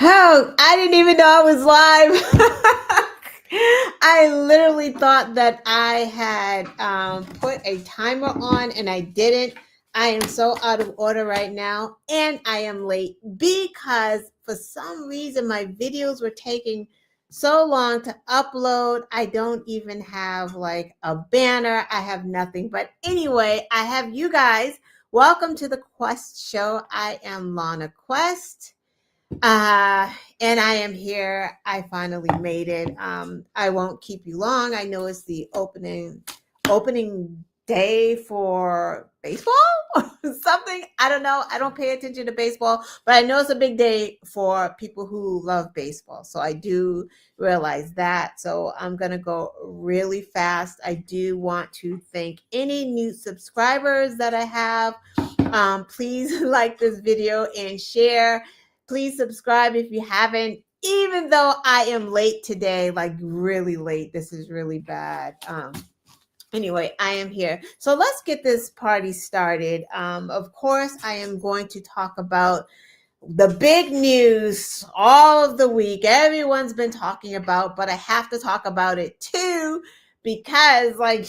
Oh, I didn't even know I was live. I literally thought that I had put a timer on and I didn't. I am so out of order right now and I am late because for some reason my videos were taking so long to upload. I don't even have like a banner. I have nothing. But anyway, I have you guys. Welcome to the Quest Show. I am Lana Quest. Uh, and I am here. I finally made it. I won't keep you long. I know it's the opening day for baseball or something. I don't know. I don't pay attention to baseball, but I know it's a big day for people who love baseball. So I do realize that. So I'm gonna go really fast. I do want to thank any new subscribers that I have. Please like this video and share. Please subscribe if you haven't, even though I am late today, like really late. This is really bad. Anyway, I am here. So let's get this party started. Of course, I am going to talk about the big news all of the week. Everyone's been talking about, but I have to talk about it too because, like,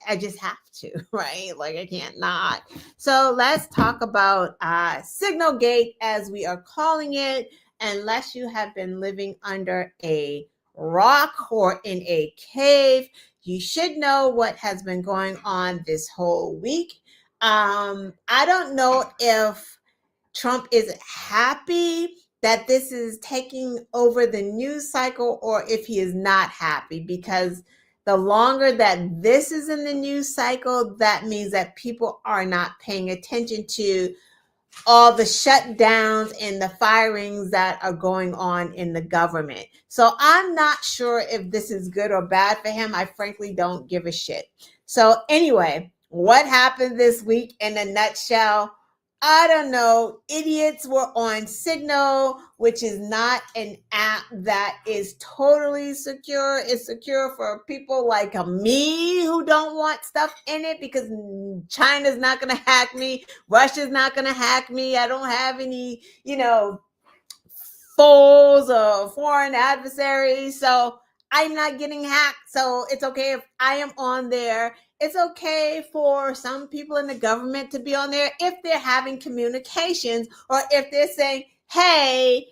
I just have to, right? Like, I can't not. So let's talk about Signalgate, as we are calling it. Unless you have been living under a rock or in a cave, you should know what has been going on this whole week. I don't know if Trump is happy that this is taking over the news cycle or if he is not happy, because the longer that this is in the news cycle, that means that people are not paying attention to all the shutdowns and the firings that are going on in the government. So I'm not sure if this is good or bad for him. I frankly don't give a shit. So anyway, what happened this week in a nutshell? I don't know. Idiots were on Signal, which is not an app that is totally secure. It's secure for people like me who don't want stuff in it because China's not going to hack me. Russia's not going to hack me. I don't have any, foes or foreign adversaries. So I'm not getting hacked. So it's okay if I am on there. It's okay for some people in the government to be on there if they're having communications or if they're saying, hey,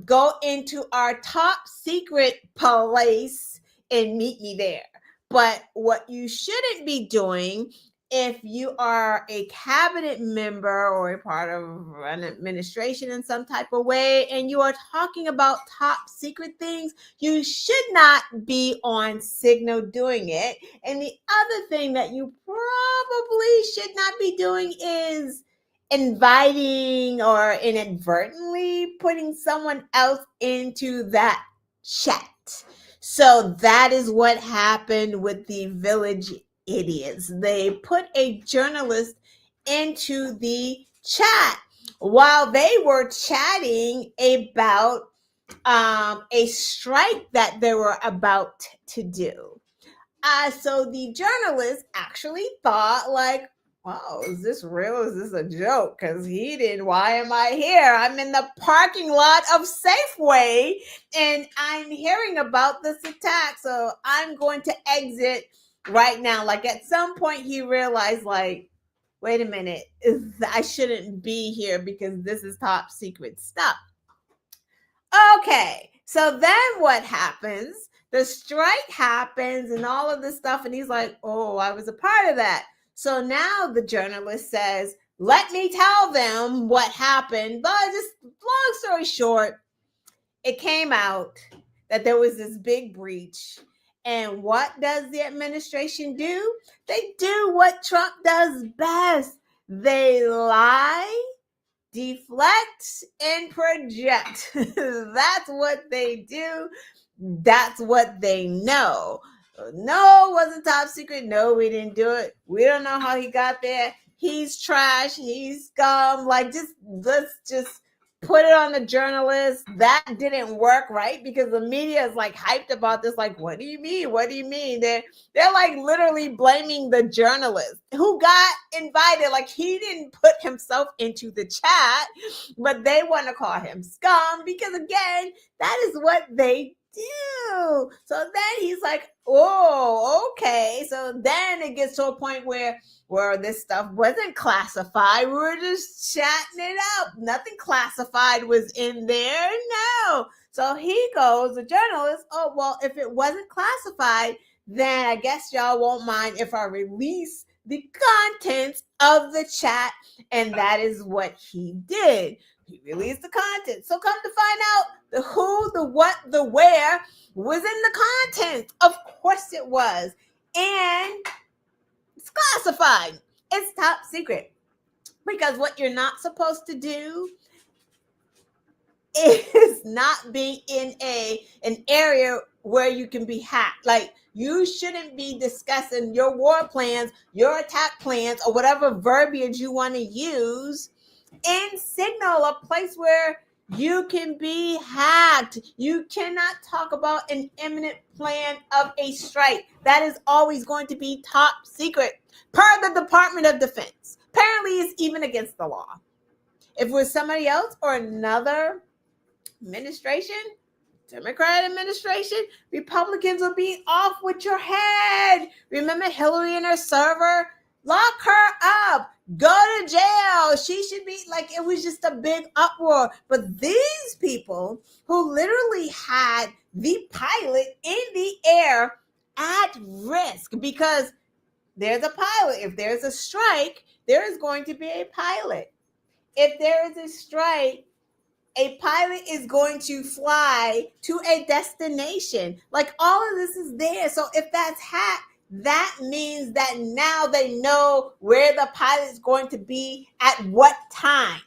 go into our top secret place and meet me there. But what you shouldn't be doing if you are a cabinet member or a part of an administration in some type of way and you are talking about top secret things, you should not be on Signal doing it. And the other thing that you probably should not be doing is inviting or inadvertently putting someone else into that chat. So that is what happened with the Village idiots. They put a journalist into the chat while they were chatting about a strike that they were about to do. So the journalist actually thought like, wow, is this real? Is this a joke? Because why am I here? I'm in the parking lot of Safeway and I'm hearing about this attack. So I'm going to exit right now. Like at some point he realized like, wait a minute, I shouldn't be here because this is top secret stuff. Okay, so then what happens? The strike happens and all of this stuff, and he's like, oh, I was a part of that. So now the journalist says, let me tell them what happened. But just long story short, it came out that there was this big breach. And what does the administration do? They do what Trump does best. They lie, deflect, and project. That's what they do. That's what they know. No, it wasn't top secret. No, we didn't do it. We don't know how he got there. He's trash. He's scum. Like, let's just put it on the journalist. That didn't work, right? Because the media is like hyped about this. Like, what do you mean? What do you mean? They're like literally blaming the journalist who got invited. Like, he didn't put himself into the chat, but they want to call him scum because, again, that is what they do. So then he's like, oh, okay. So then it gets to a point where this stuff wasn't classified. We were just chatting it up. Nothing classified was in there. No. So he goes, the journalist, oh, well, if it wasn't classified, then I guess y'all won't mind if I release the contents of the chat. And that is what he did. He released the content. So come to find out, the who, the what, the where was in the content. Of course it was. And it's classified. It's top secret. Because what you're not supposed to do is not be in an area where you can be hacked. Like, you shouldn't be discussing your war plans, your attack plans, or whatever verbiage you want to use in Signal, a place where you can be hacked. You cannot talk about an imminent plan of a strike. That is always going to be top secret per the Department of Defense. Apparently, it's even against the law. If it was somebody else or another administration, Democrat administration, Republicans will be off with your head. Remember Hillary and her server? Lock her up. Go to jail. She should be like, it was just a big uproar. But these people who literally had the pilot in the air at risk, because there's a pilot. If there's a strike, there is going to be a pilot. If there is a strike, a pilot is going to fly to a destination. Like, all of this is there. So if that's hacked, that means that now they know where the pilot is going to be at what time.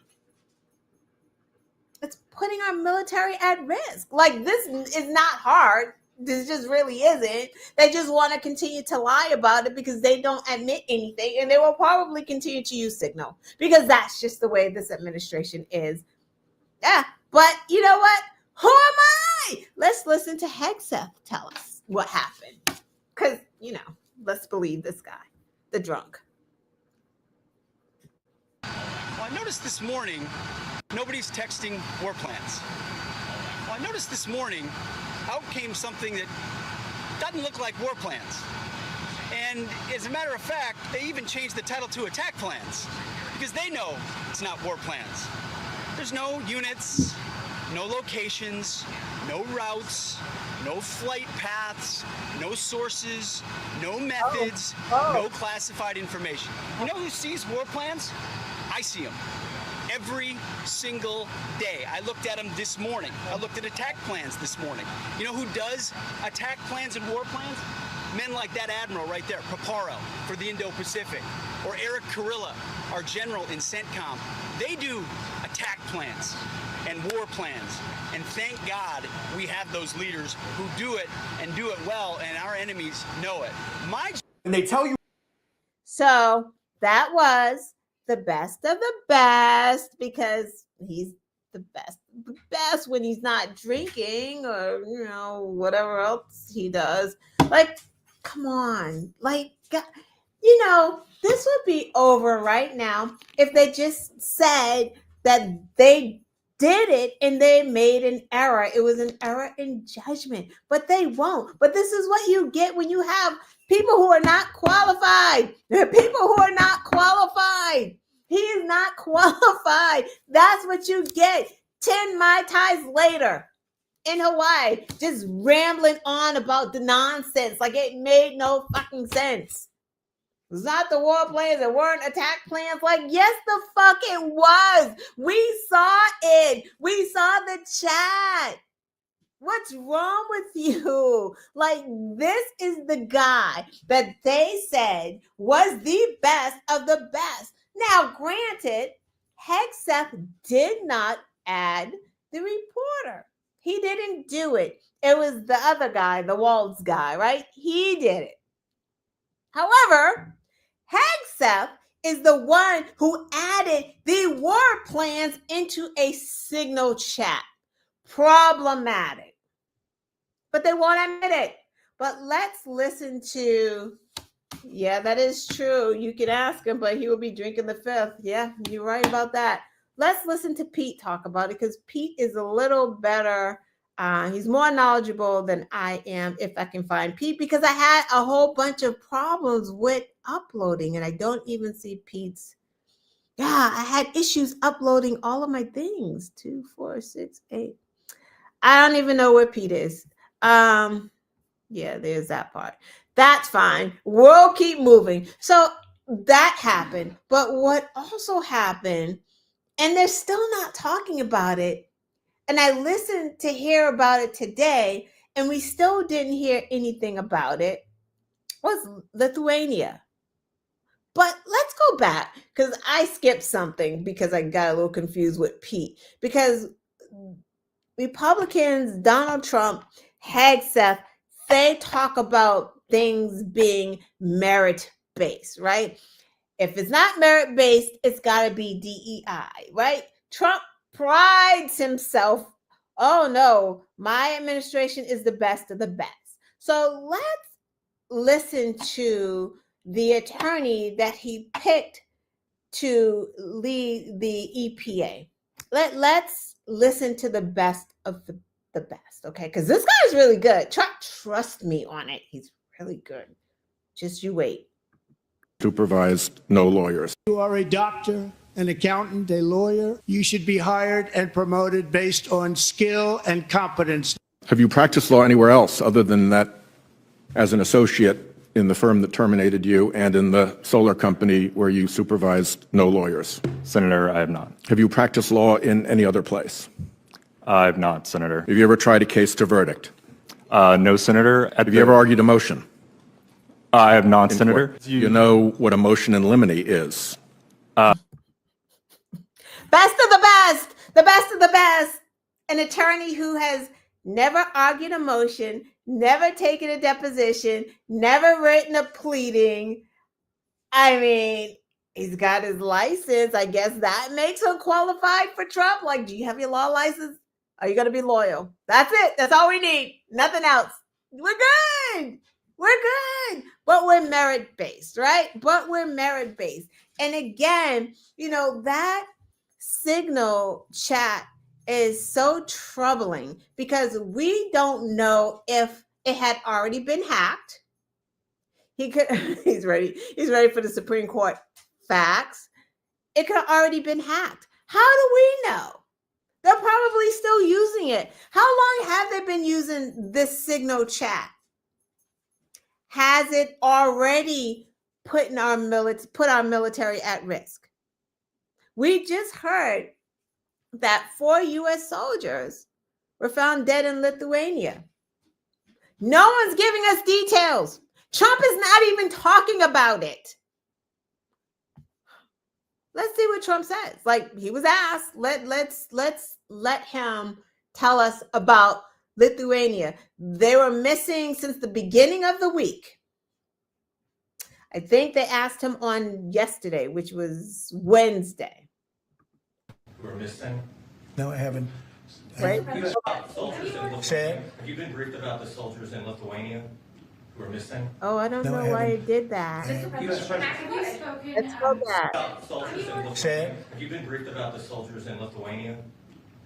It's putting our military at risk. Like, this is not hard. This just really isn't. They just want to continue to lie about it because they don't admit anything. And they will probably continue to use Signal because that's just the way this administration is. Yeah, but you know what? Who am I? Let's listen to Hegseth tell us what happened. Because, let's believe this guy, the drunk. Well, I noticed this morning, nobody's texting war plans. Well, I noticed this morning, out came something that doesn't look like war plans. And as a matter of fact, they even changed the title to attack plans because they know it's not war plans. There's no units, no locations, no routes, no flight paths, no sources, no methods, no classified information. You know who sees war plans? I see them every single day. I looked at them this morning. I looked at attack plans this morning. You know who does attack plans and war plans? Men like that admiral right there, Paparo, for the Indo-Pacific, or Eric Kurilla, our general in CENTCOM. They do attack plans and war plans. And thank God we have those leaders who do it and do it well, and our enemies know it. And they tell you. So that was the best of the best, because he's the best when he's not drinking or, whatever else he does. Like, come on. Like, this would be over right now if they just said that they did it and they made an error. It was an error in judgment, but they won't. But this is what you get when you have people who are not qualified. There are people who are not qualified. He is not qualified. That's what you get 10 Mai Tais later in Hawaii, just rambling on about the nonsense. Like, it made no fucking sense. It's not the war plans. It weren't attack plans. Like, yes, the fuck it was. We saw it. We saw the chat. What's wrong with you? Like, this is the guy that they said was the best of the best. Now, granted, Hegseth did not add the reporter. He didn't do it. It was the other guy, the Waltz guy, right? He did it. However, Hegseth is the one who added the war plans into a Signal chat. Problematic. But they won't admit it. But let's listen to, yeah, that is true. You can ask him, but he will be drinking the fifth. Yeah, you're right about that. Let's listen to Pete talk about it, because Pete is a little better. He's more knowledgeable than I am, if I can find Pete, because I had a whole bunch of problems with uploading, and I don't even see Pete's. Yeah, I had issues uploading all of my things. 2, 4, 6, 8. I don't even know where Pete is. Yeah, there's that part. That's fine. We'll keep moving. So that happened. But what also happened, and they're still not talking about it, and I listened to hear about it today, and we still didn't hear anything about it, was Lithuania. But let's go back, because I skipped something because I got a little confused with Pete. Because Republicans, Donald Trump, Hegseth, they talk about things being merit-based, right? If it's not merit-based, it's got to be DEI, right? Trump prides himself, oh no, my administration is the best of the best. So let's listen to the attorney that he picked to lead the EPA. Let's listen to the best of the best, okay? Because this guy is really good. Trust me on it. He's really good. Just you wait. Supervised, no lawyers. You are a doctor, an accountant, a lawyer. You should be hired and promoted based on skill and competence. Have you practiced law anywhere else other than that as an associate in the firm that terminated you and in the solar company where you supervised no lawyers? Senator, I have not. Have you practiced law in any other place? I have not, Senator. Have you ever tried a case to verdict? No, Senator. Have you ever argued a motion? I have not, Senator. You know what a motion in limine is. Best of the best, the best of the best. An attorney who has never argued a motion, never taken a deposition, never written a pleading. I mean, he's got his license. I guess that makes him qualified for Trump. Like, do you have your law license? Are you going to be loyal? That's it. That's all we need. Nothing else. We're good. We're good. But we're merit-based, right? But we're merit-based. And again, you know, that Signal chat is so troubling because we don't know if it had already been hacked. He's ready for the Supreme Court facts. It could have already been hacked. How do we know? They're probably still using it. How long have they been using this Signal chat? Has it already put our military at risk? We just heard that 4 U.S. soldiers were found dead in Lithuania. No one's giving us details. Trump is not even talking about it. Let's see what Trump says. Like, he was asked, let's let him tell us about Lithuania. They were missing since the beginning of the week. I think they asked him on yesterday, which was Wednesday. We're missing. No, I haven't. Right? Say Have you been briefed about the soldiers in Lithuania who are missing? Oh, I don't No, I know why haven't. it did that. Have you spoken Let's go back. about soldiers in Lithuania? Say Have you been briefed about the soldiers in Lithuania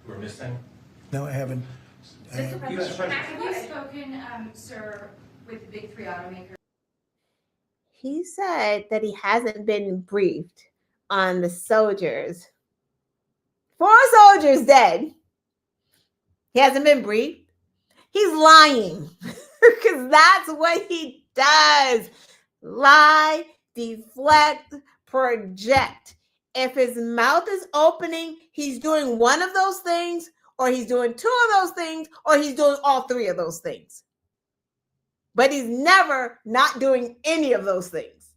who are missing? No, I haven't. Have you spoken, sir, with the big three automakers? He said that he hasn't been briefed on the soldiers. 4 soldiers dead. He hasn't been briefed. He's lying because that's what he does. Lie, deflect, project. If his mouth is opening, he's doing one of those things, or he's doing 2 of those things, or he's doing all 3 of those things. But he's never not doing any of those things.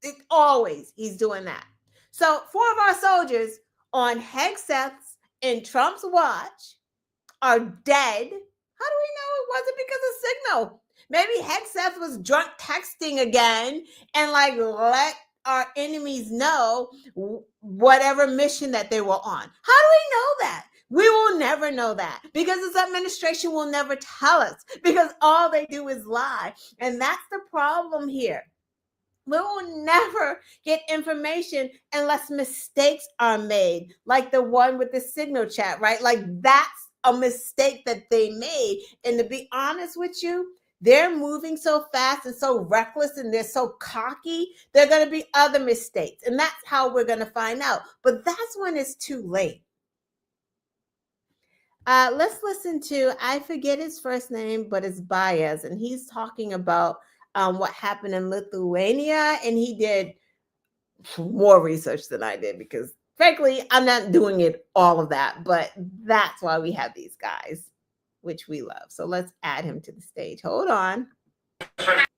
He's doing that. So 4 of our soldiers on Hegseth's and Trump's watch are dead. How do we know it wasn't because of Signal? Maybe Hegseth was drunk texting again and like let our enemies know whatever mission that they were on? How do we know that? We will never know that because this administration will never tell us because all they do is lie. And that's the problem here. We will never get information unless mistakes are made, like the one with the signal chat, right? Like that's a mistake that they made. And to be honest with you, they're moving so fast and so reckless and they're so cocky, there are going to be other mistakes. And that's how we're going to find out. But that's when it's too late. Let's listen to, I forget his first name, but it's Baez. And he's talking about what happened in Lithuania. And he did more research than I did because frankly, I'm not doing it all of that. But that's why we have these guys, which we love. So let's add him to the stage. Hold on.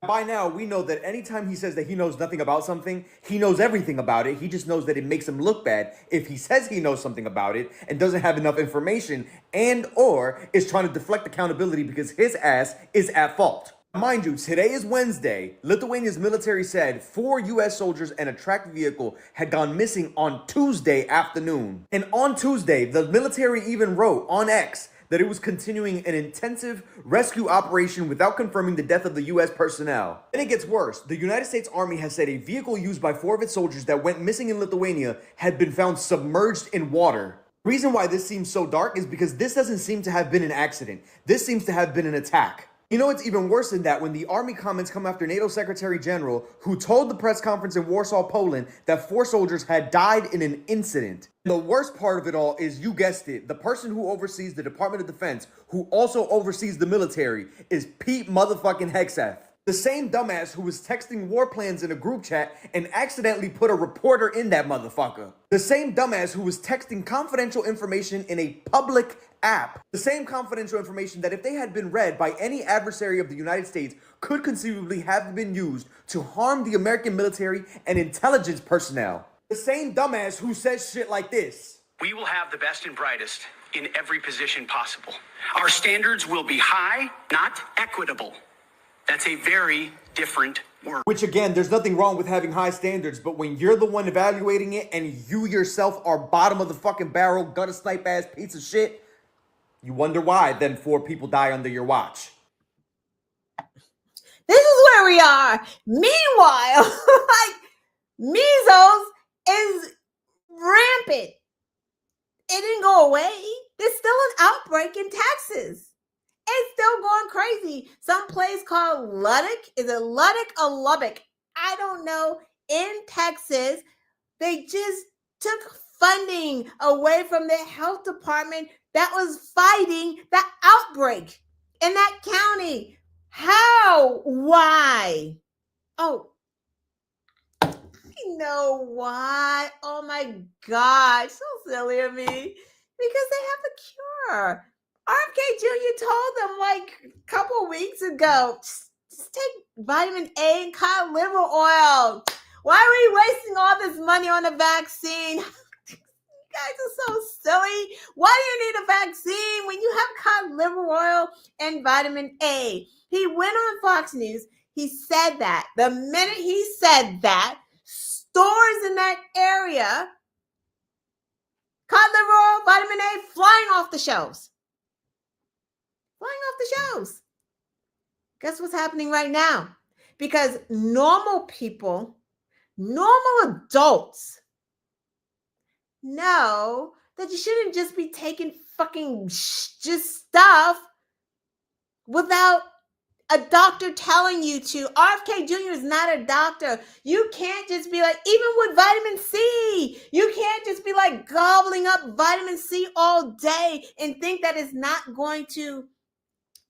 By now, we know that anytime he says that he knows nothing about something, he knows everything about it. He just knows that it makes him look bad if he says he knows something about it and doesn't have enough information and or is trying to deflect accountability because his ass is at fault. Mind you, today is Wednesday. Lithuania's military said 4 U.S. soldiers and a tracked vehicle had gone missing on Tuesday afternoon. And on Tuesday, the military even wrote on X that it was continuing an intensive rescue operation without confirming the death of the U.S. personnel. Then it gets worse. The United States Army has said a vehicle used by 4 of its soldiers that went missing in Lithuania had been found submerged in water. The reason why this seems so dark is because this doesn't seem to have been an accident. This seems to have been an attack. You know, it's even worse than that when the army comments come after NATO Secretary General, who told the press conference in Warsaw, Poland, that 4 soldiers had died in an incident. The worst part of it all is, you guessed it, the person who oversees the Department of Defense, who also oversees the military, is Pete motherfucking Hegseth. The same dumbass who was texting war plans in a group chat and accidentally put a reporter in that motherfucker. The same dumbass who was texting confidential information in a public app. The same confidential information that if they had been read by any adversary of the United States could conceivably have been used to harm the American military and intelligence personnel. The same dumbass who says shit like this. We will have the best and brightest in every position possible. Our standards will be high, not equitable. That's a very different word. Which again, there's nothing wrong with having high standards, but when you're the one evaluating it and you yourself are bottom of the fucking barrel, gutter snipe ass piece of shit, you wonder why then 4 people die under your watch. This is where we are. Meanwhile, like measles is rampant. It didn't go away. There's still an outbreak in Texas. It's still going crazy. Some place called Lubbock. Is it Lubbock or Lubbock? I don't know. In Texas, they just took funding away from the health department that was fighting the outbreak in that county. How? Why? Oh, I know why. Oh my God. So silly of me. Because they have a cure. RFK Jr. told them like a couple weeks ago, just take vitamin A and cod liver oil. Why are we wasting all this money on a vaccine? You guys are so silly. Why do you need a vaccine when you have cod liver oil and vitamin A? He went on Fox News. He said that. The minute he said that, stores in that area, cod liver oil, vitamin A, flying off the shelves. Flying off the shelves. Guess what's happening right now? Because normal people, normal adults know that you shouldn't just be taking fucking just stuff without a doctor telling you to. RFK Jr. is not a doctor. You can't just be like, even with vitamin C, you can't just be like gobbling up vitamin C all day and think that it's not going to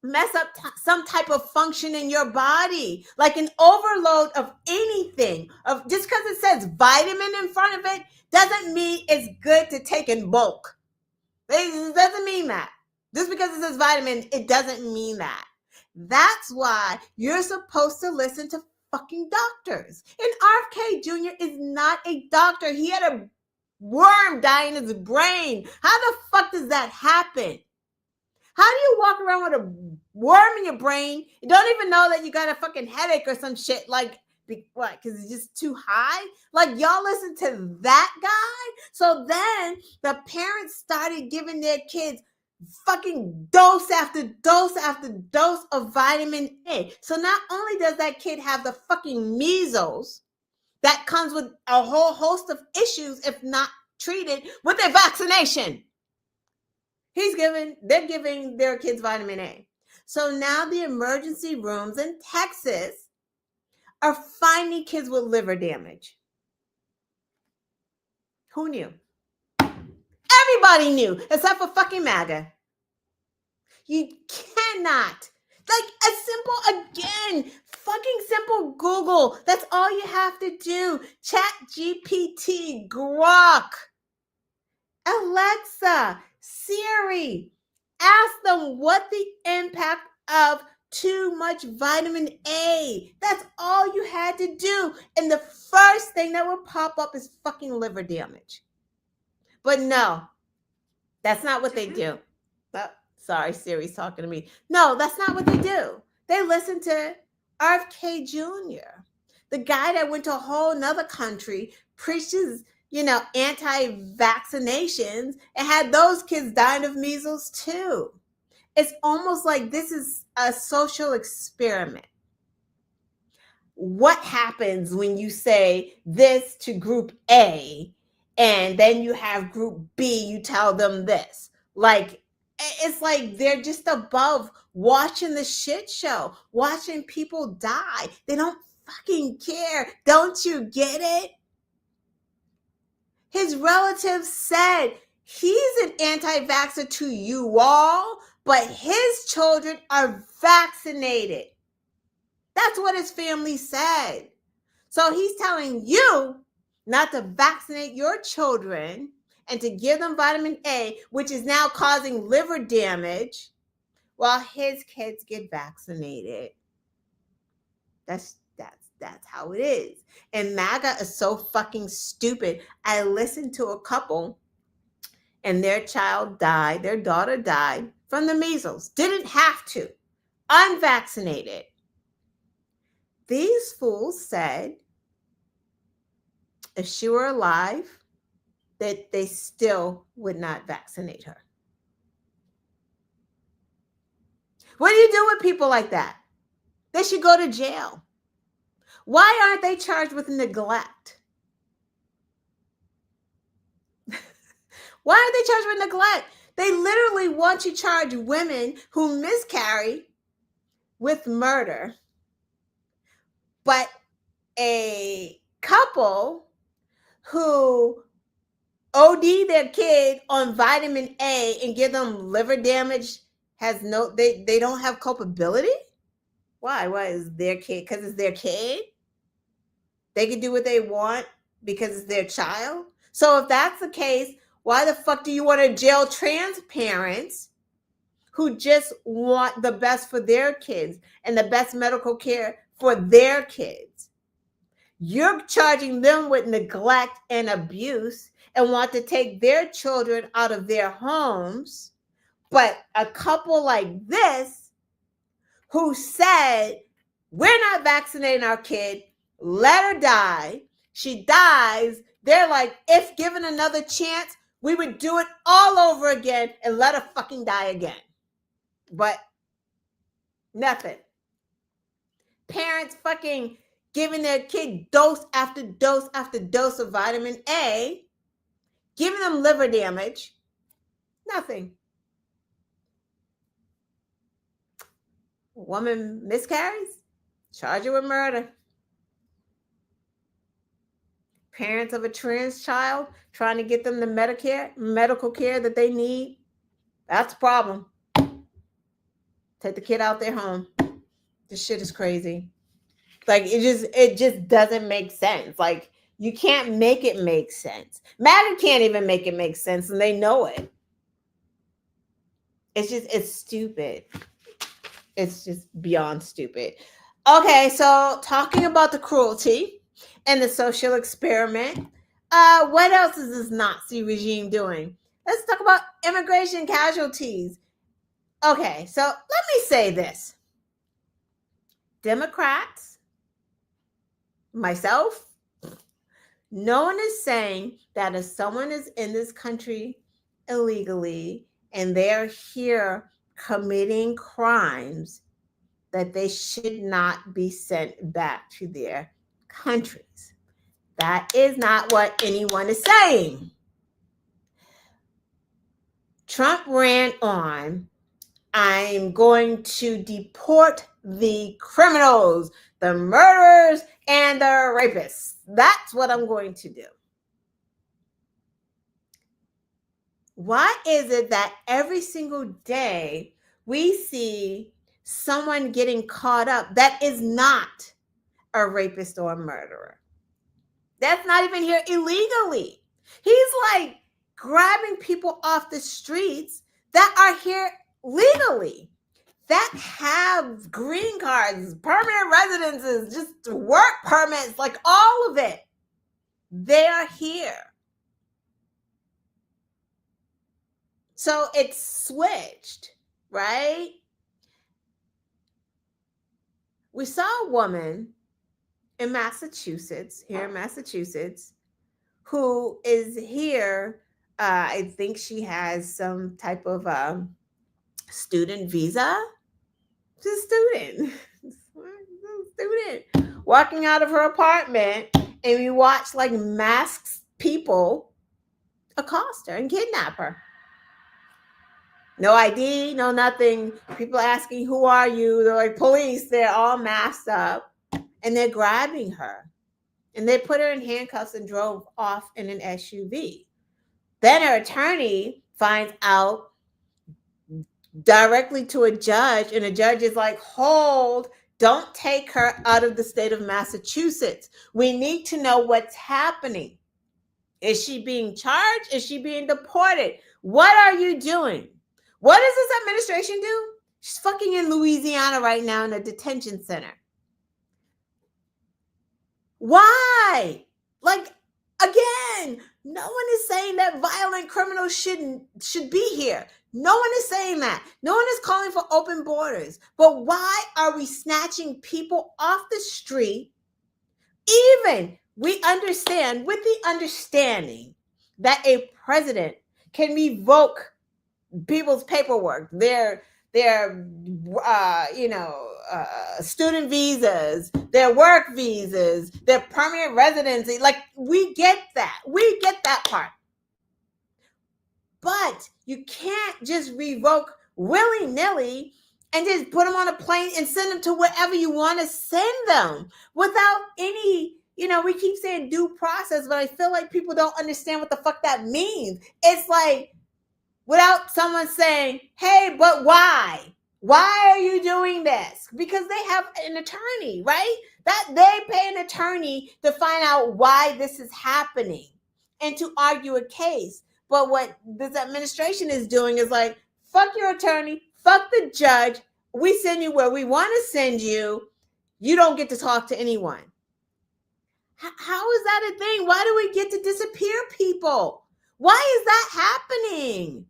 mess up some type of function in your body. Like an overload of anything, of just because it says vitamin in front of it doesn't mean it's good to take in bulk. It doesn't mean that. Just because it says vitamin, it doesn't mean that. That's why you're supposed to listen to fucking doctors. And RFK Jr. is not a doctor. He had a worm die in his brain. How the fuck does that happen? How do you walk around with a worm in your brain? You don't even know that you got a fucking headache or some shit. Like, What? Because it's just too high? Like, y'all listen to that guy? So then the parents started giving their kids fucking dose after dose after dose of vitamin A. So not only does that kid have the fucking measles that comes with a whole host of issues if not treated with a vaccination. They're giving their kids vitamin A. So now the emergency rooms in Texas are finding kids with liver damage. Who knew? Everybody knew, except for fucking MAGA. You cannot. Like fucking simple Google. That's all you have to do. Chat GPT, Grok, Alexa, Siri. Ask them what the impact of too much vitamin A. That's all you had to do. And the first thing that would pop up is fucking liver damage. But no, that's not what they do. Sorry, Siri's talking to me. No, that's not what they do. They listen to RFK Jr., the guy that went to a whole nother country, preaches, anti-vaccinations, and had those kids dying of measles too. It's almost like this is a social experiment. What happens when you say this to group A, and then you have group B, you tell them this? Like, it's like they're just above watching the shit show, watching people die. They don't fucking care. Don't you get it? His relatives said he's an anti-vaxxer to you all, but his children are vaccinated. That's what his family said. So he's telling you not to vaccinate your children and to give them vitamin A, which is now causing liver damage, while his kids get vaccinated. That's how it is. And MAGA is so fucking stupid. I listened to a couple and their daughter died from the measles. Didn't have to. Unvaccinated. These fools said if she were alive, that they still would not vaccinate her. What do you do with people like that? They should go to jail. Why aren't they charged with neglect? Why aren't they charged with neglect? They literally want to charge women who miscarry with murder. But a couple who OD their kid on vitamin A and give them liver damage they don't have culpability? Why? Why is their kid? Because it's their kid? They can do what they want because it's their child? So if that's the case, why the fuck do you want to jail trans parents who just want the best for their kids and the best medical care for their kids? You're charging them with neglect and abuse and want to take their children out of their homes. But a couple like this who said, we're not vaccinating our kid, let her die. She dies. They're like, if given another chance, we would do it all over again and let her fucking die again. But nothing. Parents fucking giving their kid dose after dose after dose of vitamin A, giving them liver damage. Nothing. Woman miscarries, charge her with murder. Parents of a trans child trying to get them the medical care that they need. That's a problem. Take the kid out their home. This shit is crazy. Like, it just doesn't make sense. Like, you can't make it make sense. MAGA can't even make it make sense, and they know it. It's stupid. It's just beyond stupid. Okay, so talking about the cruelty and the social experiment, what else is this Nazi regime doing? Let's talk about immigration casualties. Okay, so let me say this. Democrats myself, no one is saying that if someone is in this country illegally and they're here committing crimes, that they should not be sent back to their countries. That is not what anyone is saying. Trump ran on, I'm going to deport the criminals, the murderers, and the rapists. That's what I'm going to do. Why is it that every single day we see someone getting caught up that is not a rapist or a murderer? That's not even here illegally. He's like grabbing people off the streets that are here legally, that have green cards, permanent residences, just work permits, like all of it. They are here. So it's switched, right? We saw a woman in Massachusetts, who is here. I think she has some type of student visa. She's a student walking out of her apartment, and we watch like masked people accost her and kidnap her. No ID, no nothing. People asking, who are you? They're like, police. They're all masked up, and they're grabbing her. And they put her in handcuffs and drove off in an SUV. Then her attorney finds out directly to a judge, and the judge is like, hold, don't take her out of the state of Massachusetts. We need to know what's happening. Is she being charged? Is she being deported? What are you doing? What does this administration do? She's fucking in Louisiana right now in a detention center. Why? Like, again, no one is saying that violent criminals should be here. No one is saying that. No one is calling for open borders. But why are we snatching people off the street? Even we understand, with the understanding that a president can revoke people's paperwork, their student visas, their work visas, their permanent residency. Like, we get that part. But you can't just revoke willy-nilly and just put them on a plane and send them to wherever you want to send them without any, we keep saying due process, but I feel like people don't understand what the fuck that means. It's like, without someone saying, hey, but why? Why are you doing this? Because they have an attorney, right? That they pay an attorney to find out why this is happening and to argue a case. But what this administration is doing is like, fuck your attorney, fuck the judge. We send you where we want to send you. You don't get to talk to anyone. How is that a thing? Why do we get to disappear people? Why is that happening?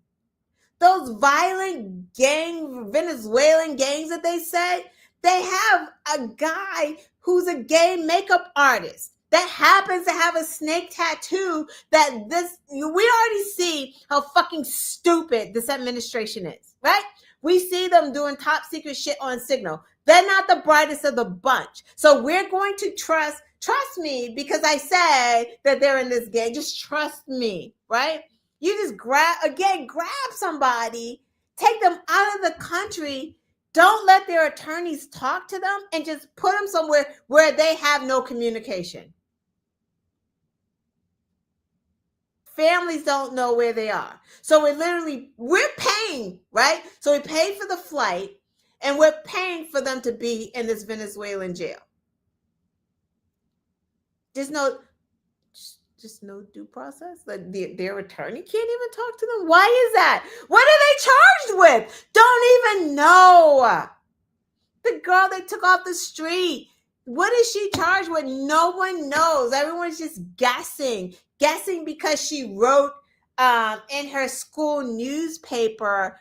Those violent Venezuelan gangs that they said, they have a guy who's a gay makeup artist that happens to have a snake tattoo. We already see how fucking stupid this administration is, right? We see them doing top secret shit on Signal. They're not the brightest of the bunch. So we're going to trust me, because I said that they're in this gang. Just trust me, right? You just grab somebody, take them out of the country. Don't let their attorneys talk to them, and just put them somewhere where they have no communication. Families don't know where they are. So we're paying, right? So we paid for the flight, and we're paying for them to be in this Venezuelan jail. There's no due process. Like their attorney can't even talk to them. Why is that? What are they charged with? Don't even know. The girl they took off the street, what is she charged with? No one knows. Everyone's just guessing because she wrote in her school newspaper,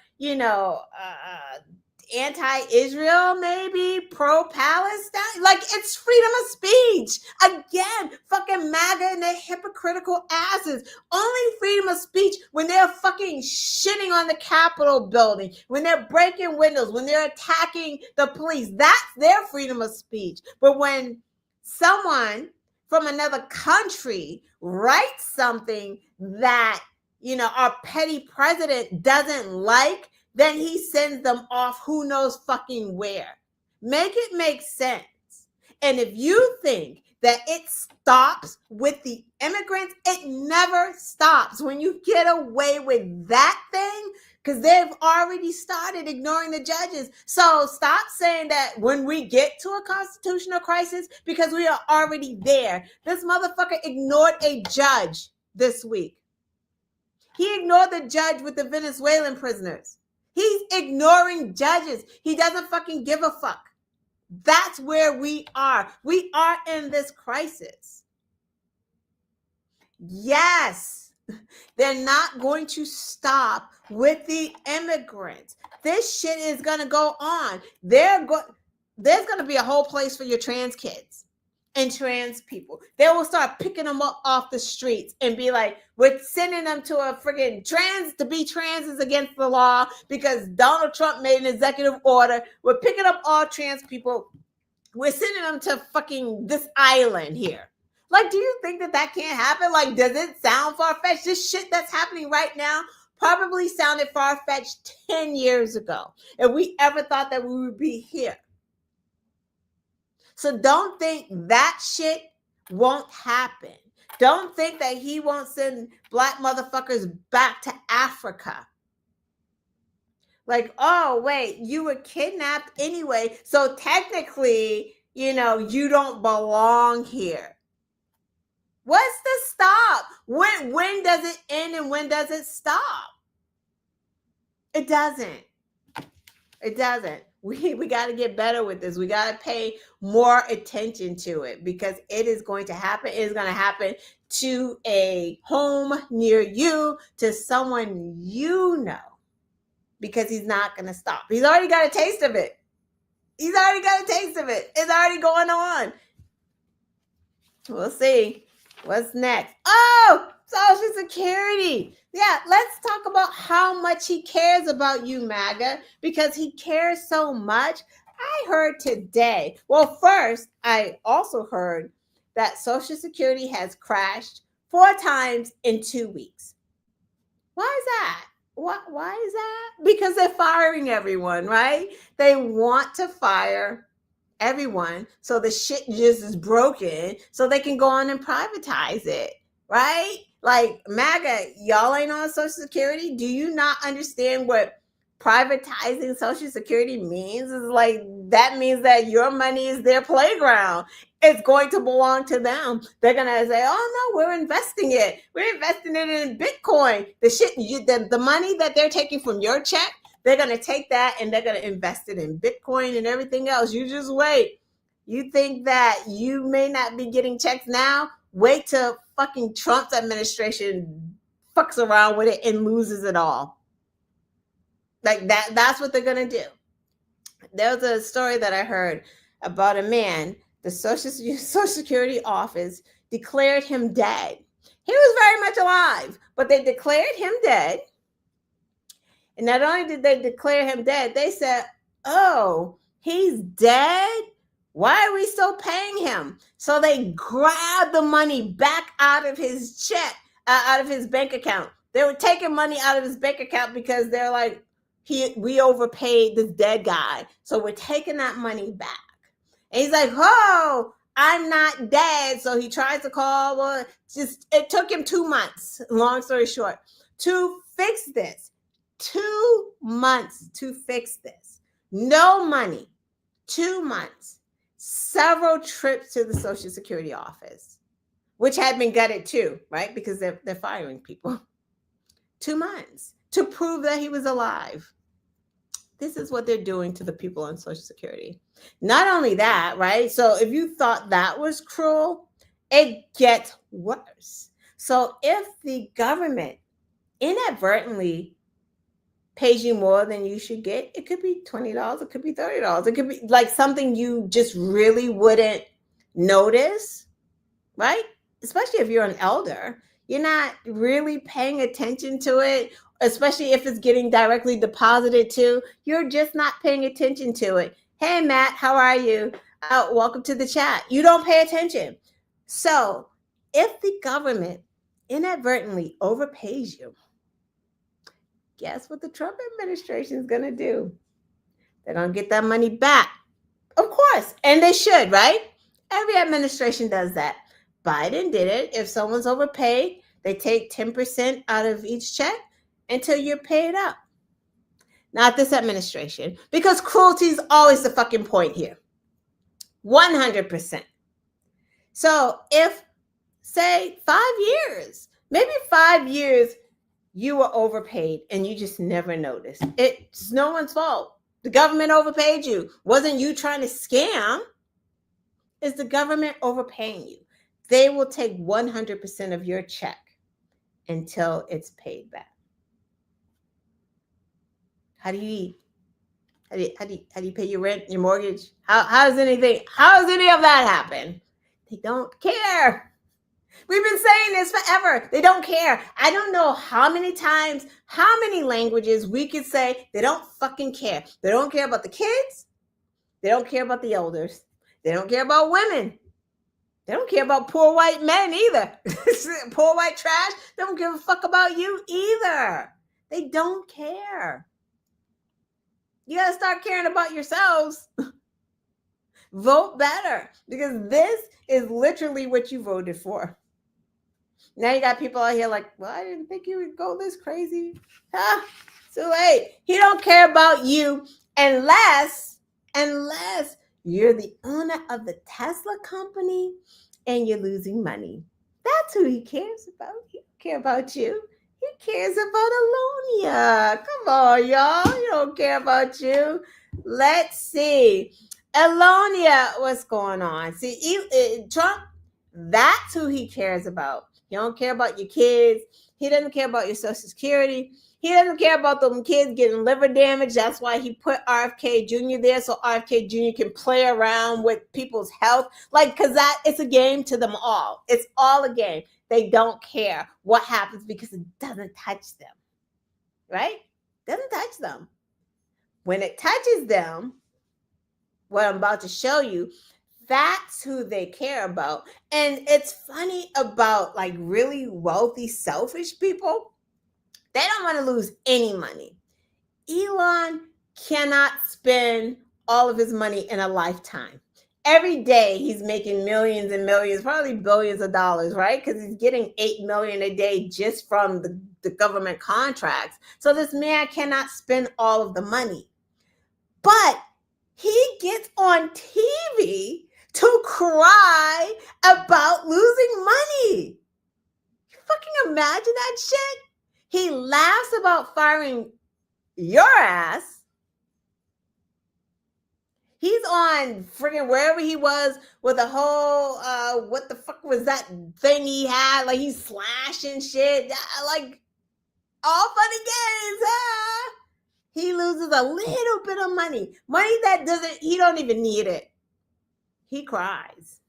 anti-Israel, maybe pro-Palestine. Like, it's freedom of speech. Again, fucking MAGA and their hypocritical asses. Only freedom of speech when they're fucking shitting on the Capitol building, when they're breaking windows, when they're attacking the police. That's their freedom of speech. But when someone from another country writes something that, you know, our petty president doesn't like, then he sends them off who knows fucking where. Make it make sense. And if you think that it stops with the immigrants, it never stops when you get away with that thing, because they've already started ignoring the judges. So stop saying that when we get to a constitutional crisis, because we are already there. This motherfucker ignored a judge this week. He ignored the judge with the Venezuelan prisoners. He's ignoring judges. He doesn't fucking give a fuck. That's where we are. We are in this crisis. Yes, they're not going to stop with the immigrants. This shit is going to go on. There's going to be a whole place for your trans kids and trans people. They will start picking them up off the streets and be like, we're sending them to a freaking to be trans is against the law because Donald Trump made an executive order. We're picking up all trans people. We're sending them to fucking this island here. Like, do you think that can't happen? Like, does it sound far-fetched? This shit that's happening right now probably sounded far-fetched 10 years ago. If we ever thought that we would be here. So don't think that shit won't happen. Don't think that he won't send black motherfuckers back to Africa. Like, oh, wait, you were kidnapped anyway. So technically, you know, you don't belong here. What's the stop? When does it end and when does it stop? It doesn't. It doesn't. We got to get better with this. We got to pay more attention to it because it is going to happen. It is going to happen to a home near you, to someone you know, because he's not going to stop. He's already got a taste of it. He's already got a taste of it. It's already going on. We'll see. What's next? Oh, Social Security. Yeah, let's talk about how much he cares about you, MAGA, because he cares so much. I heard today, well, first, I also heard that Social Security has crashed 4 times in 2 weeks. Why is that? Why is that? Because they're firing everyone, right? They want to fire everyone so the shit just is broken so they can go on and privatize it, right? Like, MAGA, y'all ain't on Social Security. Do you not understand what privatizing Social Security means? Is like, that means that your money is their playground. It's going to belong to them. They're going to say, oh no, we're investing it. We're investing it in Bitcoin. The money that they're taking from your check, they're going to take that and they're going to invest it in Bitcoin and everything else. You just wait. You think that you may not be getting checks now? Wait till fucking Trump's administration fucks around with it and loses it all. Like that's what they're going to do. There was a story that I heard about a man. The Social Security office declared him dead. He was very much alive, but they declared him dead. And not only did they declare him dead, they said, oh, he's dead? Why are we still paying him? So they grabbed the money back out of his check, out of his bank account. They were taking money out of his bank account because they're like, we overpaid this dead guy. So we're taking that money back. And he's like, oh, I'm not dead. So he tries to call. Well, it took him 2 months, long story short, to fix this. 2 months to fix this. No money. 2 months. Several trips to the Social Security office, which had been gutted too, right? Because they're firing people. 2 months to prove that he was alive. This is what they're doing to the people on Social Security. Not only that, right? So if you thought that was cruel, it gets worse. So if the government inadvertently pays you more than you should get. It could be $20, it could be $30, it could be like something you just really wouldn't notice, right? Especially if you're an elder, you're not really paying attention to it, especially if it's getting directly deposited to. You're just not paying attention to it. Hey, Matt, how are you? Welcome to the chat. You don't pay attention. So if the government inadvertently overpays you, guess what the Trump administration is going to do? They're going to get that money back. Of course. And they should, right? Every administration does that. Biden did it. If someone's overpaid, they take 10% out of each check until you're paid up. Not this administration, because cruelty is always the fucking point here. 100%. So if, say, 5 years, maybe 5 years, you were overpaid and you just never noticed. It's no one's fault. The government overpaid you. Wasn't you trying to scam? Is the government overpaying you? They will take 100% of your check until it's paid back. How do you eat? How do you pay your rent, your mortgage? How does any of that happen? They don't care. We've been saying this forever. They don't care. I don't know how many times, how many languages we could say they don't fucking care. They don't care about the kids. They don't care about the elders. They don't care about women. They don't care about poor white men either. Poor white trash. They don't give a fuck about you either. They don't care. You got to start caring about yourselves. Vote better, because this is literally what you voted for. Now you got people out here like, well, I didn't think you would go this crazy. Too late. He don't care about you unless you're the owner of the Tesla company and you're losing money. That's who he cares about. He don't care about you. He cares about Alonia. Come on, y'all. He don't care about you. Let's see. Alonia, what's going on? See, Trump, that's who he cares about. He don't care about your kids. He doesn't care about your Social Security. He doesn't care about them kids getting liver damage. That's why he put RFK Jr. there, so RFK Jr. can play around with people's health. Because it's a game to them all. It's all a game. They don't care what happens because it doesn't touch them. Right? Doesn't touch them. When it touches them, what I'm about to show you, that's who they care about. And it's funny about really wealthy, selfish people. They don't want to lose any money. Elon cannot spend all of his money in a lifetime. Every day he's making millions and millions, probably billions of dollars, right? Because he's getting $8 million a day just from the government contracts. So this man cannot spend all of the money. But he gets on TV to cry about losing money. You fucking imagine that shit? He laughs about firing your ass. He's on friggin' wherever he was with a whole, what the fuck was that thing he had? He's slashing shit. All fun and games. He loses a little bit of money. Money that he don't even need it. He cries.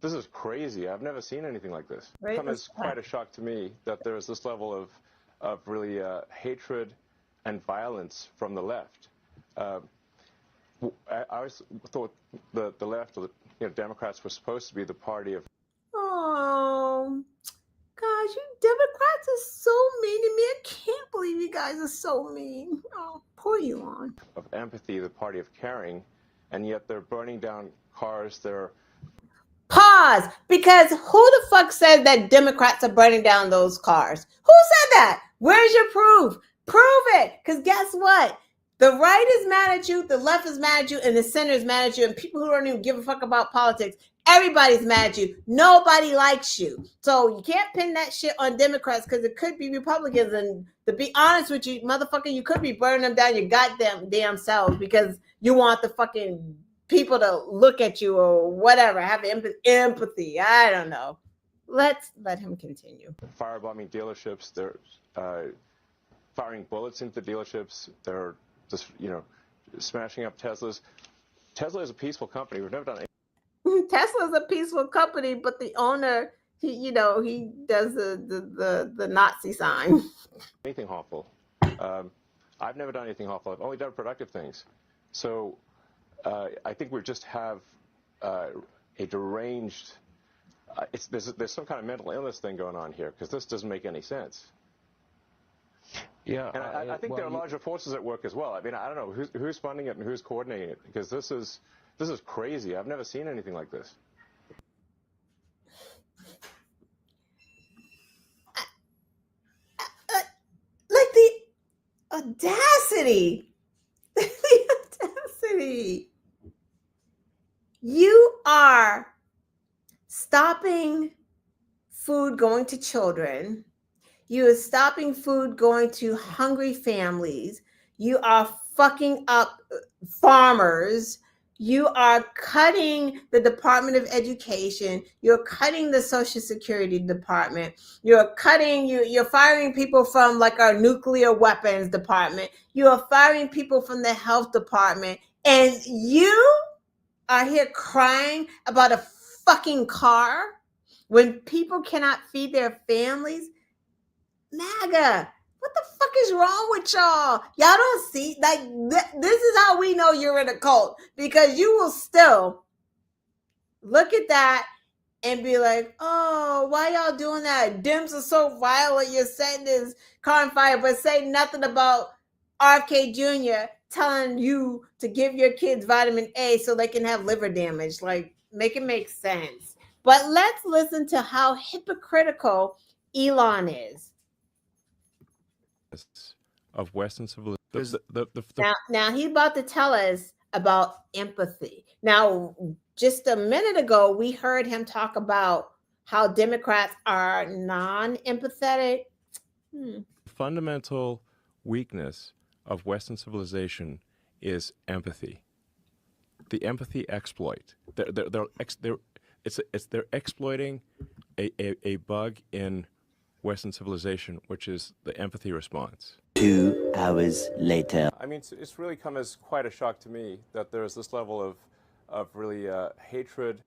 This is crazy. I've never seen anything like this. It comes as quite a shock to me that there's this level of really hatred and violence from the left. I always thought the left, or the Democrats, were supposed to be the party of. Oh, gosh, you Democrats are so mean to me. I can't believe you guys are so mean. Oh, poor Elon. Of empathy, the party of caring, and yet they're burning down cars. They're. Pause, because who the fuck said that Democrats are burning down those cars? Who said that? Where's your proof? Prove it, because guess what? The right is mad at you, the left is mad at you, and the center is mad at you, and people who don't even give a fuck about politics, everybody's mad at you. Nobody likes you. So you can't pin that shit on Democrats because it could be Republicans. And to be honest with you, motherfucker, you could be burning them down your goddamn damn selves because you want the fucking people to look at you or whatever, have empathy. I don't know. Let's let him continue. Firebombing dealerships. They're firing bullets into dealerships. They're just, smashing up Teslas. Tesla is a peaceful company. We've never done anything. Tesla's a peaceful company, but the owner, he does the Nazi sign. Anything harmful. I've never done anything harmful. I've only done productive things. So I think we just have a deranged. There's some kind of mental illness thing going on here, because this doesn't make any sense. Yeah, and I think there are larger forces at work as well. I mean, I don't know who's funding it and who's coordinating it, because this is crazy. I've never seen anything like this. Like the audacity. The audacity. You are stopping food going to children. You are stopping food going to hungry families. You are fucking up farmers. You are cutting the Department of Education. You're cutting the Social Security Department. You're firing people from like our nuclear weapons department. You are firing people from the health department. And you are here crying about a fucking car when people cannot feed their families. MAGA, what the fuck is wrong with y'all? Y'all don't see, like, this is how we know you're in a cult, because you will still look at that and be like, oh, why y'all doing that? Dems are so violent, you're setting this car on fire, but say nothing about RFK Jr. telling you to give your kids vitamin A so they can have liver damage. Like, make it make sense. But let's listen to how hypocritical Elon is. Of Western civilization. Now he's about to tell us about empathy. Now, just a minute ago, we heard him talk about how Democrats are non-empathetic. Fundamental weakness of Western civilization is empathy. The empathy exploit. They're exploiting a bug in Western civilization, which is the empathy response. 2 hours later. I mean, it's really come as quite a shock to me that there's this level of really hatred.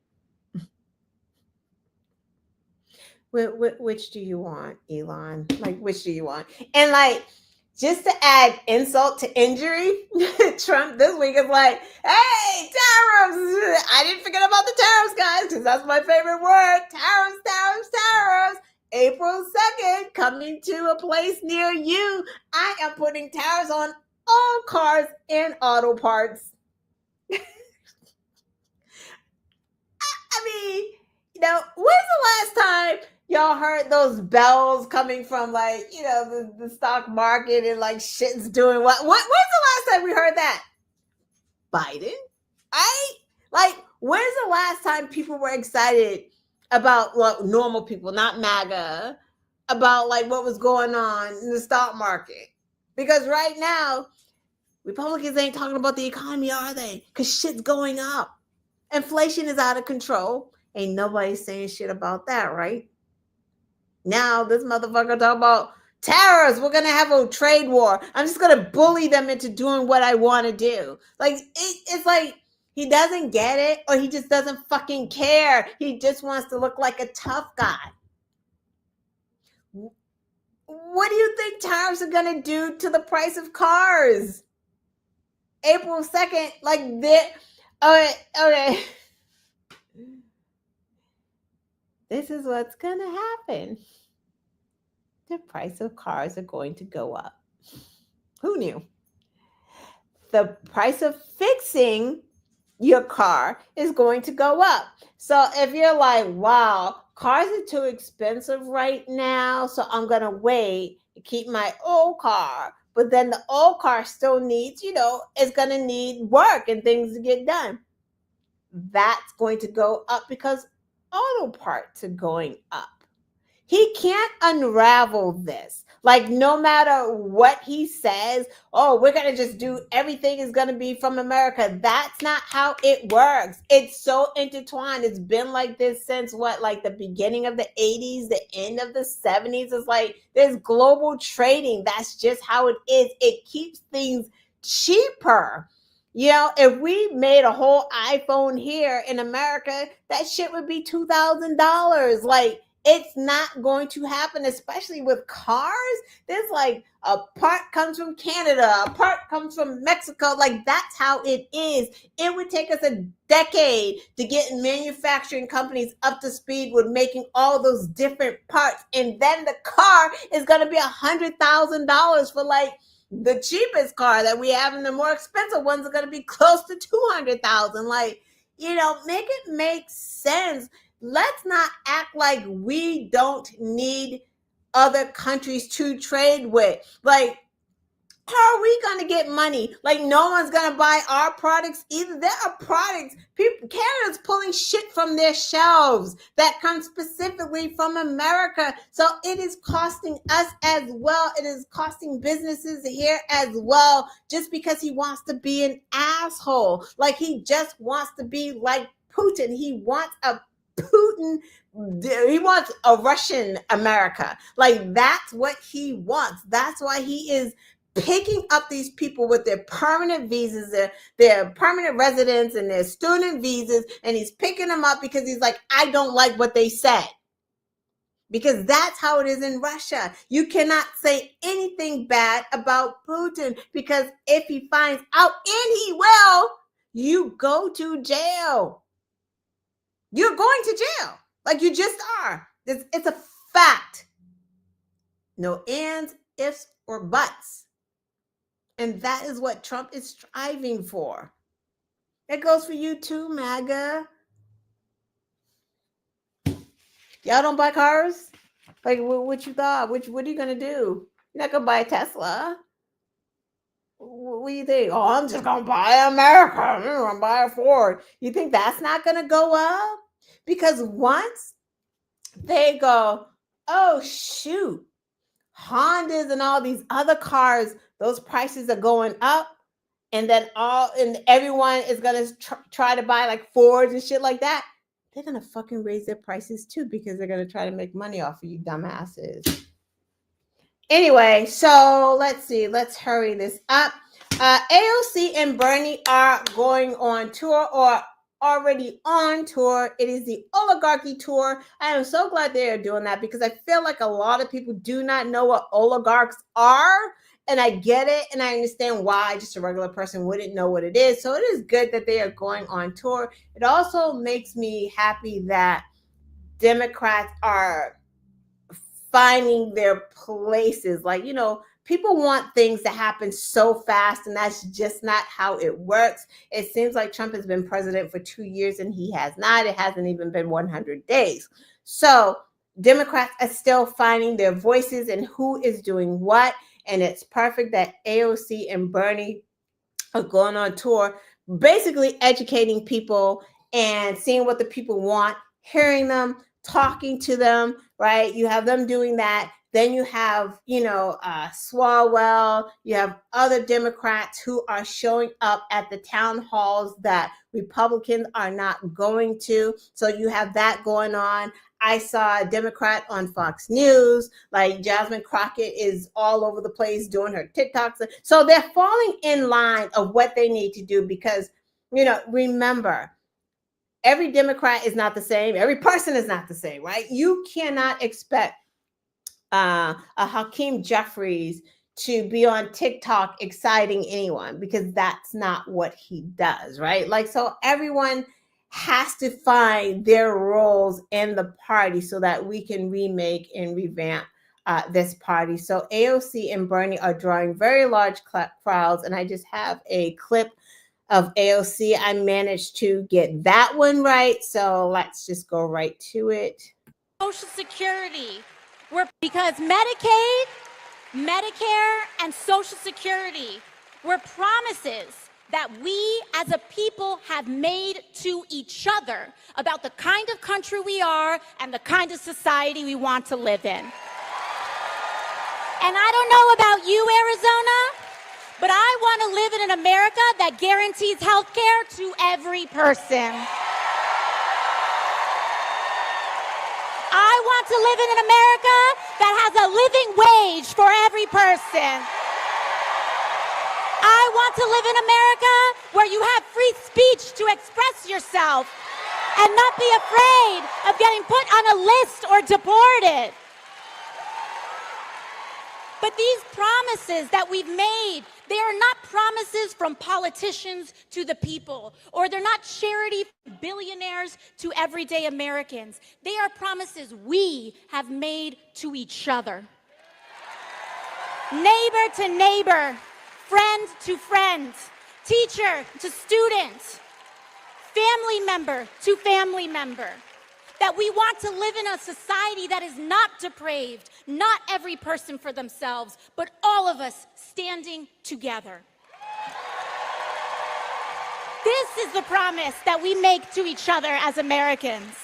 Which do you want, Elon? Like, which do you want? And like, just to add insult to injury, Trump this week is like, hey, tariffs. I didn't forget about the tariffs, guys, because that's my favorite word. Tariffs, tariffs, tariffs. April 2nd, coming to a place near you. I am putting tariffs on all cars and auto parts. I mean, when's the last time y'all heard those bells coming from, like, the stock market and like shit's doing what? When's the last time we heard that? Biden? When's the last time people were excited about normal people, not MAGA, about like what was going on in the stock market? Because right now, Republicans ain't talking about the economy, are they? Because shit's going up. Inflation is out of control. Ain't nobody saying shit about that, right? Now this motherfucker talk about tariffs. We're going to have a trade war. I'm just going to bully them into doing what I want to do. Like, it's like, he doesn't get it, or he just doesn't fucking care. He just wants to look like a tough guy. What do you think tariffs are going to do to the price of cars? April 2nd, like this. Okay. This is what's going to happen. The price of cars are going to go up. Who knew? The price of fixing your car is going to go up. So if you're like, wow, cars are too expensive right now, so I'm going to wait to keep my old car. But then the old car still needs, it's going to need work and things to get done. That's going to go up because auto parts are going up. He can't unravel this. Like, no matter what he says, oh, we're going to just do everything is going to be from America. That's not how it works. It's so intertwined. It's been like this since what, like the beginning of the 80s, the end of the 70s. It's like there's global trading. That's just how it is. It keeps things cheaper. You know, if we made a whole iPhone here in America, that shit would be $2,000. Like, it's not going to happen, especially with cars. There's like a part comes from Canada, a part comes from Mexico. Like, that's how it is. It would take us a decade to get manufacturing companies up to speed with making all those different parts. And then the car is going to be $100,000 for like the cheapest car that we have, and the more expensive ones are going to be close to 200,000. Like, you know, make it make sense. Let's not act like we don't need other countries to trade with. Like, how are we going to get money? Like, no one's going to buy our products either. There are products, Canada's pulling shit from their shelves that comes specifically from America. So it is costing us as well. It is costing businesses here as well, just because he wants to be an asshole. Like, he just wants to be like Putin. He wants a Russian America. Like, that's what he wants. That's why he is picking up these people with their permanent visas, their permanent residence and their student visas, and he's picking them up because he's like, I don't like what they said. Because that's how it is in Russia. You cannot say anything bad about Putin, because if he finds out, and he will, you go to jail. You're going to jail. Like, you just are. It's a fact. No ands, ifs, or buts. And that is what Trump is striving for. That goes for you too, MAGA. Y'all don't buy cars? Like, what you thought? What are you going to do? You're not going to buy a Tesla. What do you think? Oh, I'm just going to buy America. I'm going to buy a Ford. You think that's not going to go up? Because once they go, oh, shoot, Hondas and all these other cars, those prices are going up, and then everyone is going to try to buy like Fords and shit like that. They're going to fucking raise their prices too, because they're going to try to make money off of you dumbasses. Anyway, so let's see. Let's hurry this up. AOC and Bernie are going on tour, or already on tour. It is the oligarchy tour. I am so glad they are doing that, because I feel like a lot of people do not know what oligarchs are. And I get it, and I understand why just a regular person wouldn't know what it is. So it is good that they are going on tour. It also makes me happy that Democrats are finding their places. Like, you know, people want things to happen so fast, and that's just not how it works. It seems like Trump has been president for 2 years, and he has not. It hasn't even been 100 days. So Democrats are still finding their voices and who is doing what. And it's perfect that AOC and Bernie are going on tour, basically educating people and seeing what the people want, hearing them, talking to them, right? You have them doing that. Then you have, Swalwell. You have other Democrats who are showing up at the town halls that Republicans are not going to. So you have that going on. I saw a Democrat on Fox News, like Jasmine Crockett is all over the place doing her TikToks. So they're falling in line of what they need to do, because, remember, every Democrat is not the same. Every person is not the same, right? You cannot expect a Hakeem Jeffries to be on TikTok exciting anyone, because that's not what he does, right? Like, so everyone has to find their roles in the party so that we can remake and revamp this party. So AOC and Bernie are drawing very large crowds, and I just have a clip of AOC. I managed to get that one right, so let's just go right to it. Social Security, because Medicaid, Medicare, and Social Security were promises that we as a people have made to each other about the kind of country we are and the kind of society we want to live in. And I don't know about you, Arizona, but I want to live in an America that guarantees health care to every person. I want to live in an America that has a living wage for every person. I want to live in America where you have free speech to express yourself and not be afraid of getting put on a list or deported. But these promises that we've made, they are not promises from politicians to the people, or they're not charity billionaires to everyday Americans. They are promises we have made to each other. Neighbor to neighbor, friend to friend, teacher to student, family member to family member. That we want to live in a society that is not depraved, not every person for themselves, but all of us standing together. This is the promise that we make to each other as Americans.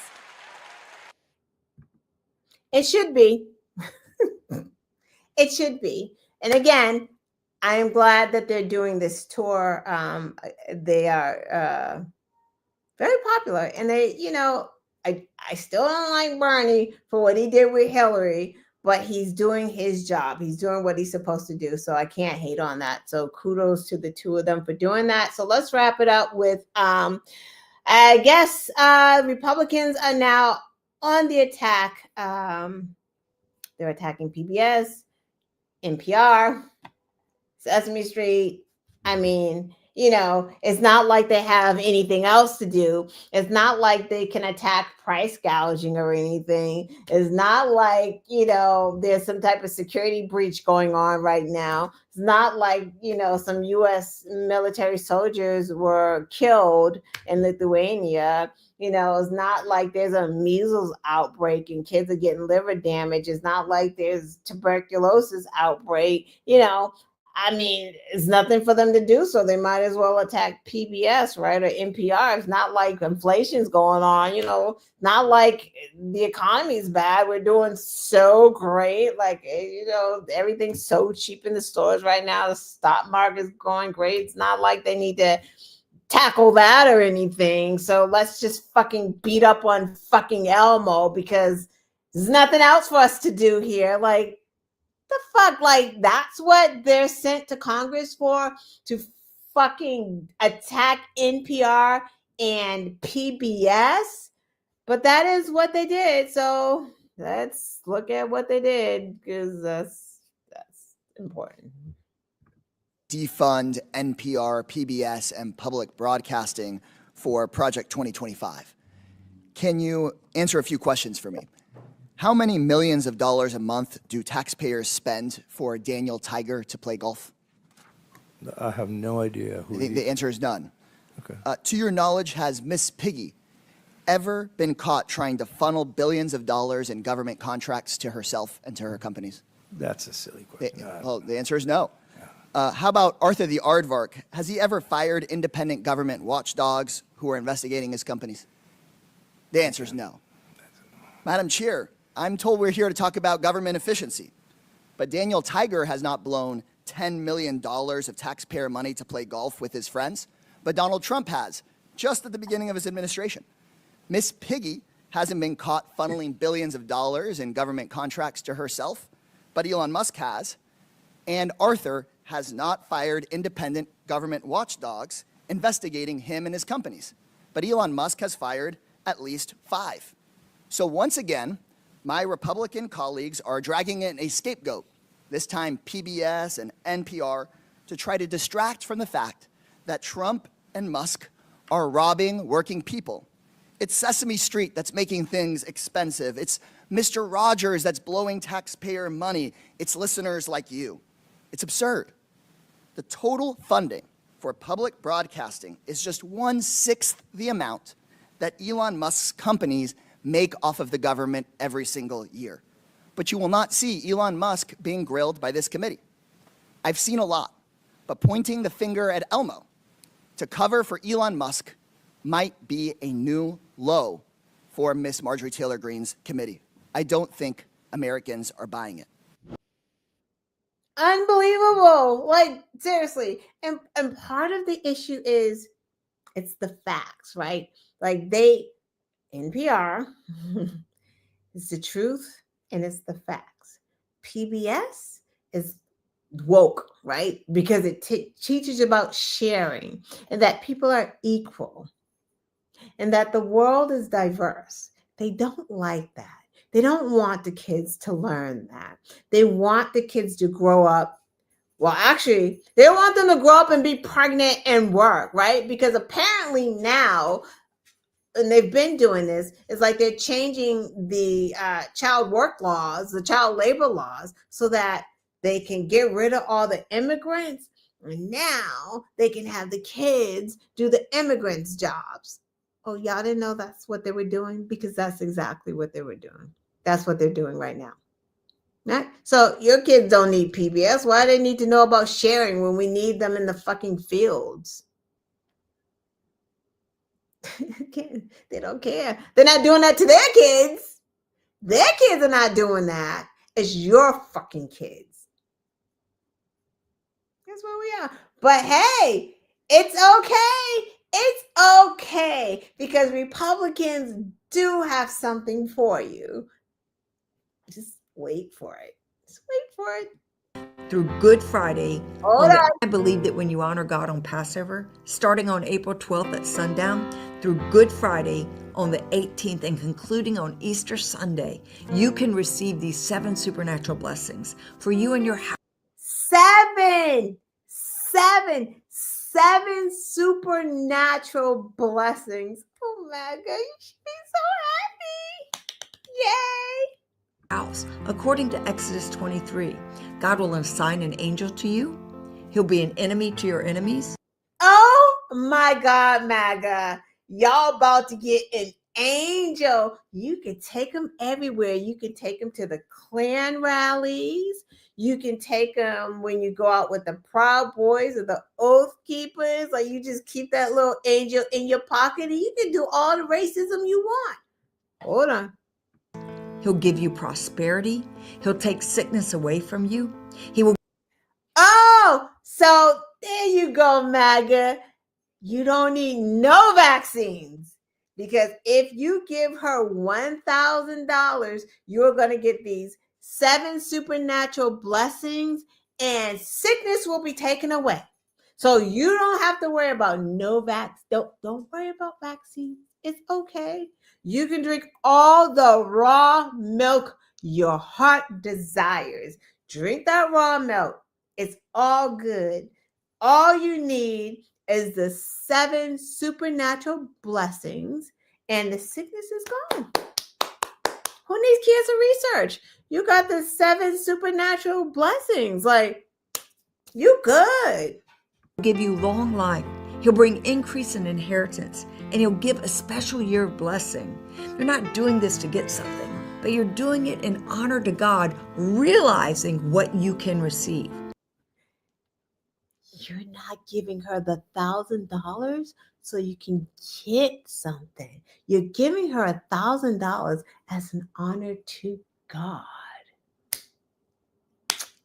It should be. It should be. And again, I am glad that they're doing this tour. They are very popular, and they, I still don't like Bernie for what he did with Hillary, but he's doing his job. He's doing what he's supposed to do. So I can't hate on that. So kudos to the two of them for doing that. So let's wrap it up with, I guess Republicans are now on the attack. They're attacking PBS, NPR, Sesame Street. I mean, it's not like they have anything else to do. It's not like they can attack price gouging or anything. It's not like, there's some type of security breach going on right now. It's not like, some U.S. military soldiers were killed in Lithuania. It's not like there's a measles outbreak and kids are getting liver damage. It's not like there's tuberculosis outbreak, I mean, it's nothing for them to do, so they might as well attack PBS, right, or NPR. It's not like inflation's going on, not like the economy's bad. We're doing so great. Like, everything's so cheap in the stores right now. The stock market's going great. It's not like they need to tackle that or anything. So let's just fucking beat up on fucking Elmo because there's nothing else for us to do here. Like, the fuck, like that's what they're sent to Congress for, to fucking attack NPR and PBS. But that is what they did. So let's look at what they did because that's important. Defund NPR, PBS, and public broadcasting for Project 2025. Can you answer a few questions for me? How many millions of dollars a month do taxpayers spend for Daniel Tiger to play golf? I have no idea. The answer is none. Okay. To your knowledge, has Miss Piggy ever been caught trying to funnel billions of dollars in government contracts to herself and to her companies? That's a silly question. Well, the answer is no. How about Arthur the Aardvark? Has he ever fired independent government watchdogs who are investigating his companies? The answer is no. Madam Chair, I'm told we're here to talk about government efficiency, but Daniel Tiger has not blown $10 million of taxpayer money to play golf with his friends, but Donald Trump has, just at the beginning of his administration. Miss Piggy hasn't been caught funneling billions of dollars in government contracts to herself, but Elon Musk has, and Arthur has not fired independent government watchdogs investigating him and his companies, but Elon Musk has fired at least 5. So once again, my Republican colleagues are dragging in a scapegoat, this time PBS and NPR, to try to distract from the fact that Trump and Musk are robbing working people. It's Sesame Street that's making things expensive. It's Mr. Rogers that's blowing taxpayer money. It's listeners like you. It's absurd. The total funding for public broadcasting is just 1/6 the amount that Elon Musk's companies make off of the government every single year. But you will not see Elon Musk being grilled by this committee. I've seen a lot, but pointing the finger at Elmo to cover for Elon Musk might be a new low for Miss Marjorie Taylor Greene's committee. I don't think Americans are buying it. Unbelievable. Like, seriously. And part of the issue is it's the facts, right? Like NPR, it's the truth and it's the facts. PBS is woke, right? Because it teaches about sharing and that people are equal and that the world is diverse. They don't like that. They don't want the kids to learn that. They want the kids to grow up. Well, actually, they want them to grow up and be pregnant and work, right? Because apparently now, and they've been doing this, it's like they're changing the child work laws, the child labor laws, so that they can get rid of all the immigrants. And now they can have the kids do the immigrants' jobs. Oh, y'all didn't know that's what they were doing? Because that's exactly what they were doing. That's what they're doing right now. Right? So your kids don't need PBS. Why do they need to know about sharing when we need them in the fucking fields? They don't care. They're not doing that to their kids. Their kids are not doing that. It's your fucking kids. That's where we are. But hey, it's okay. It's okay because Republicans do have something for you. Just wait for it. Just wait for it. Through Good Friday, Hold on. I believe that when you honor God on Passover, starting on April 12th at sundown, through Good Friday on the 18th and concluding on Easter Sunday, you can receive these 7 supernatural blessings for you and your house. 7 supernatural blessings. Oh my God, you should be so happy. Yay. House. According to Exodus 23, God will assign an angel to you. He'll be an enemy to your enemies. Oh my God, MAGA. Y'all about to get an angel. You can take them everywhere. You can take them to the Klan rallies. You can take them when you go out with the Proud Boys or the Oath Keepers. Like, you just keep that little angel in your pocket and you can do all the racism you want. Hold on. He'll give you prosperity. He'll take sickness away from you. He will. Oh, so there you go, MAGA. You don't need no vaccines because if you give her $1,000, you're going to get these 7 supernatural blessings and sickness will be taken away. So you don't have to worry about no don't worry about vaccines. It's okay. You can drink all the raw milk your heart desires. Drink that raw milk. It's all good. All you need is the 7 supernatural blessings and the sickness is gone. Who needs cancer research? You got the 7 supernatural blessings. Like, you good. Give you long life. He'll bring increase in inheritance, and he'll give a special year of blessing. You're not doing this to get something, but you're doing it in honor to God, realizing what you can receive. You're not giving her the $1,000 so you can get something. You're giving her $1,000 as an honor to God.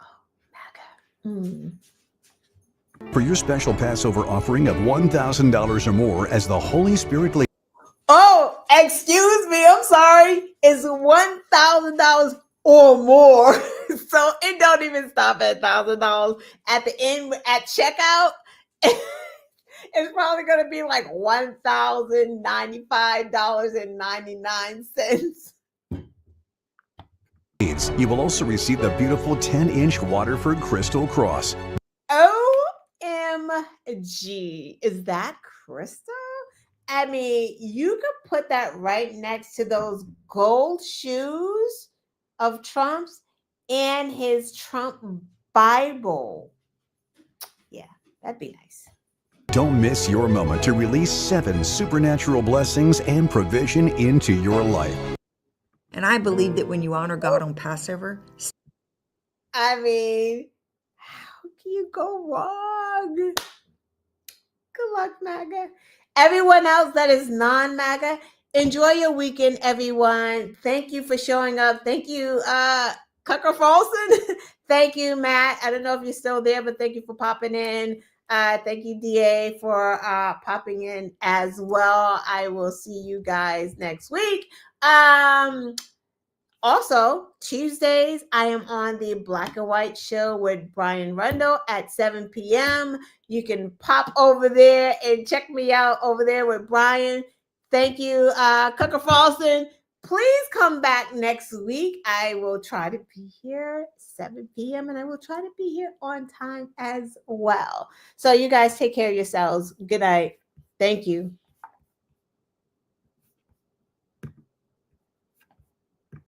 Oh, MAGA. For your special Passover offering of $1,000 or more as the Holy Spirit leads. Oh, excuse me. I'm sorry. It's $1,000 or more. So it don't even stop at $1,000. At the end, at checkout, it's probably going to be like $1,095.99. You will also receive the beautiful 10-inch Waterford Crystal Cross. OMG. Is that crystal? I mean, you could put that right next to those gold shoes of Trump's and his Trump Bible. Yeah, that'd be nice. Don't miss your moment to release 7 supernatural blessings and provision into your life. And I believe that when you honor God on Passover, I mean, how can you go wrong? Good luck, MAGA. Everyone else that is non-MAGA, enjoy your weekend, everyone. Thank you for showing up. Thank you, Tucker Folson. Thank you, Matt. I don't know if you're still there, but thank you for popping in. Thank you, DA, for popping in as well. I will see you guys next week. Also, Tuesdays, I am on the Black and White Show with Brian Rundle at 7 p.m. You can pop over there and check me out over there with Brian. Thank you, Cooker Falston. Please come back next week. I will try to be here 7 p.m. and I will try to be here on time as well. So you guys take care of yourselves. Good night. Thank you.